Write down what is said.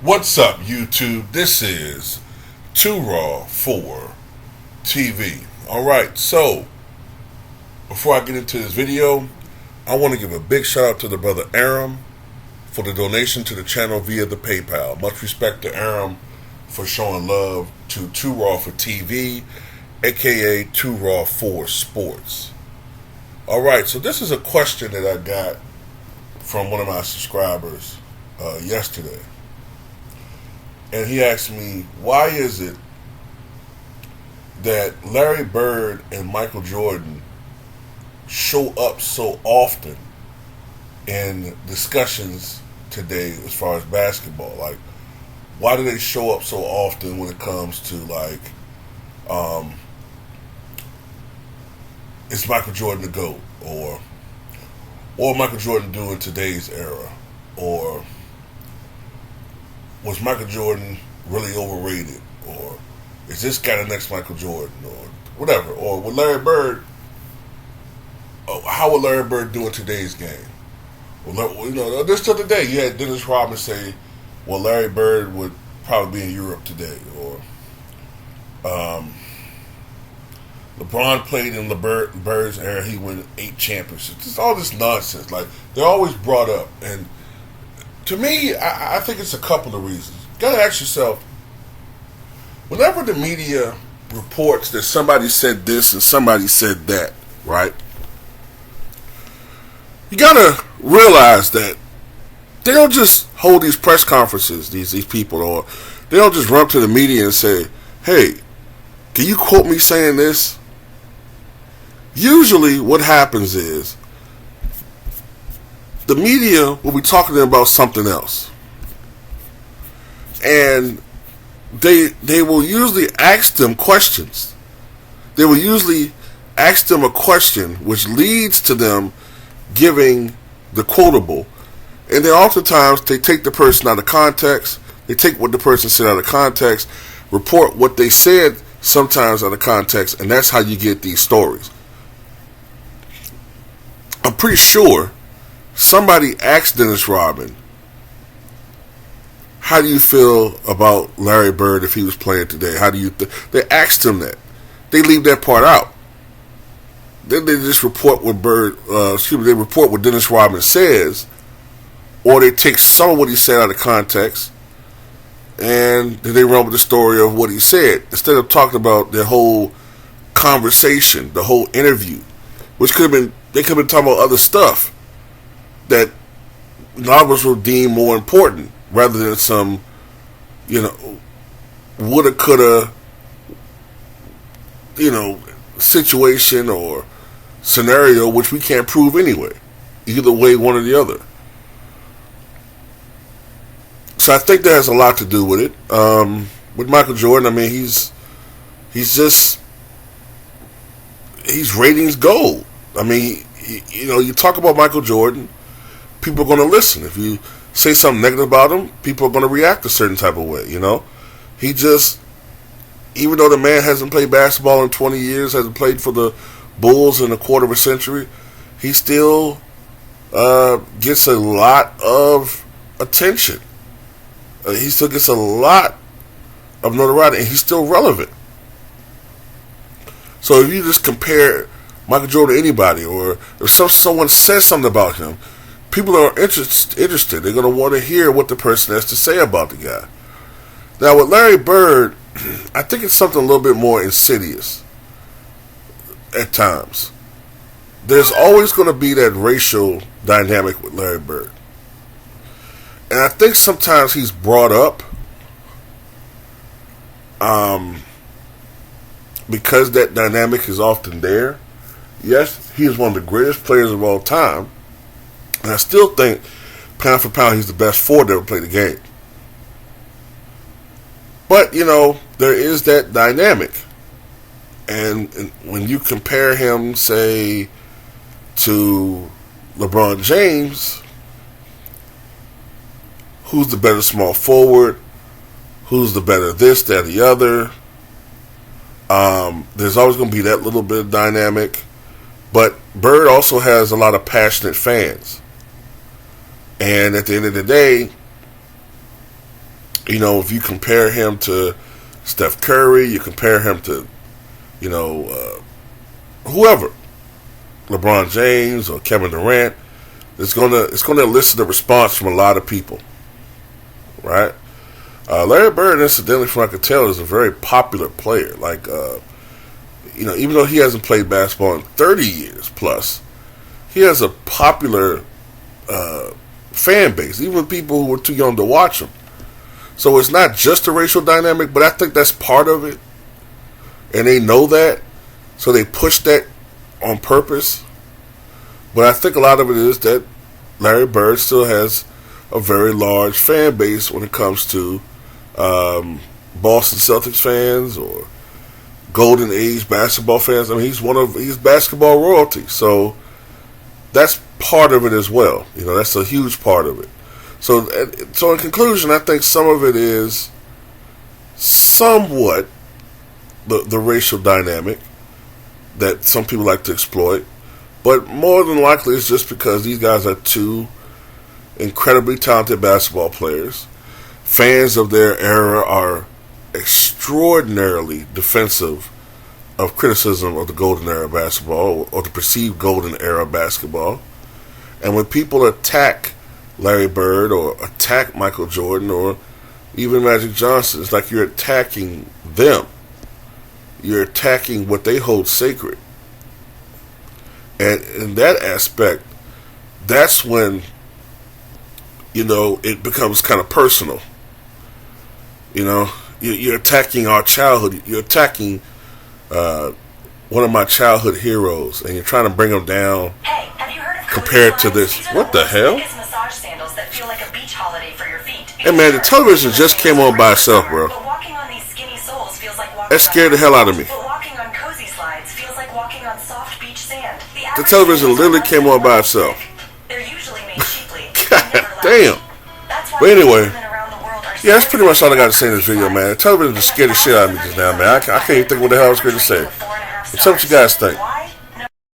What's up, YouTube? This is Too Raw for TV. Alright, so before I get into this video, I want to give a big shout out to the brother Aram for the donation to the channel via the PayPal. Much respect to Aram for showing love to Too Raw for TV, aka Too Raw for Sports. Alright, so this is a question that I got from one of my subscribers yesterday. And he asked me, why is it that Larry Bird and Michael Jordan show up so often in discussions today as far as basketball? Like, why do they show up so often when it comes to, like, is Michael Jordan the GOAT? Or what Michael Jordan do in today's era? Or was Michael Jordan really overrated? Or is this guy the next Michael Jordan? Or whatever. Or with Larry Bird, how would Larry Bird do in today's game? Well, you know, just the other day, you had Dennis Rodman say, well, Larry Bird would probably be in Europe today. Or LeBron played in Bird's era, he won 8 championships. It's all this nonsense. Like, they're always brought up. And to me, I think it's a couple of reasons. You gotta ask yourself, whenever the media reports that somebody said this and somebody said that, right? You gotta realize that they don't just hold these press conferences, these people, or they don't just run up to the media and say, hey, can you quote me saying this? Usually what happens is the media will be talking about something else. And they will usually ask them questions. They will usually ask them a question which leads to them giving the quotable. And then oftentimes they take the person out of context. They take what the person said out of context, report what they said sometimes out of context, and that's how you get these stories. I'm pretty sure somebody asked Dennis Rodman, how do you feel about Larry Bird if he was playing today? How do you they asked him that. They leave that part out. Then they just report what they report what Dennis Rodman says, or they take some of what he said out of context, and then they run with the story of what he said instead of talking about their whole conversation, the whole interview, which they could have been talking about other stuff that novels will deem more important rather than some, woulda, coulda, situation or scenario which we can't prove anyway. Either way, one or the other. So I think that has a lot to do with it. With Michael Jordan, I mean, he's ratings gold. I mean, you talk about Michael Jordan, people are going to listen. If you say something negative about him, people are going to react a certain type of way, He just, even though the man hasn't played basketball in 20 years, hasn't played for the Bulls in a quarter of a century, he still gets a lot of attention. He still gets a lot of notoriety, and he's still relevant. So if you just compare Michael Jordan to anybody, or if someone says something about him, people are interested. They're going to want to hear what the person has to say about the guy. Now, with Larry Bird, I think it's something a little bit more insidious at times. There's always going to be that racial dynamic with Larry Bird. And I think sometimes he's brought up because that dynamic is often there. Yes, he is one of the greatest players of all time. And I still think, pound for pound, he's the best forward to ever play the game. But, there is that dynamic. And when you compare him, say, to LeBron James, who's the better small forward? Who's the better this, that, the other? There's always going to be that little bit of dynamic. But Bird also has a lot of passionate fans. And at the end of the day, If you compare him to Steph Curry, you compare him to, whoever, LeBron James or Kevin Durant, it's gonna elicit a response from a lot of people, right? Larry Bird, incidentally, from what I could tell, is a very popular player. Like, even though he hasn't played basketball in 30 years plus, he has a popular fan base, even people who were too young to watch him. So it's not just a racial dynamic, but I think that's part of it. And they know that, so they push that on purpose. But I think a lot of it is that Larry Bird still has a very large fan base when it comes to Boston Celtics fans or Golden Age basketball fans. I mean, he's basketball royalty. So that's part of it as well. That's a huge part of it. So in conclusion, I think some of it is somewhat the racial dynamic that some people like to exploit, but more than likely it's just because these guys are two incredibly talented basketball players. Fans of their era are extraordinarily defensive of criticism of the golden era basketball or the perceived golden era basketball. And when people attack Larry Bird or attack Michael Jordan or even Magic Johnson, it's like you're attacking them. You're attacking what they hold sacred. And in that aspect, that's when, it becomes kind of personal. You're attacking our childhood. You're attacking one of my childhood heroes, and you're trying to bring him down. Hey, have you heard of compared to this? What the hell? Massage sandals that feel like a beach holiday for your feet. Hey man, the television just came on by itself, bro. But walking on these skinny soles feels like walking That scared the hell out of me. But walking on cozy slides feels like walking on soft beach sand. The television literally came on by itself. They're usually made cheaply. God damn. But anyway, yeah, that's pretty much all I got to say in this video, man. The television just scared the shit out of me just now, man. I can't even think what the hell I was going to say. But tell me what you guys think.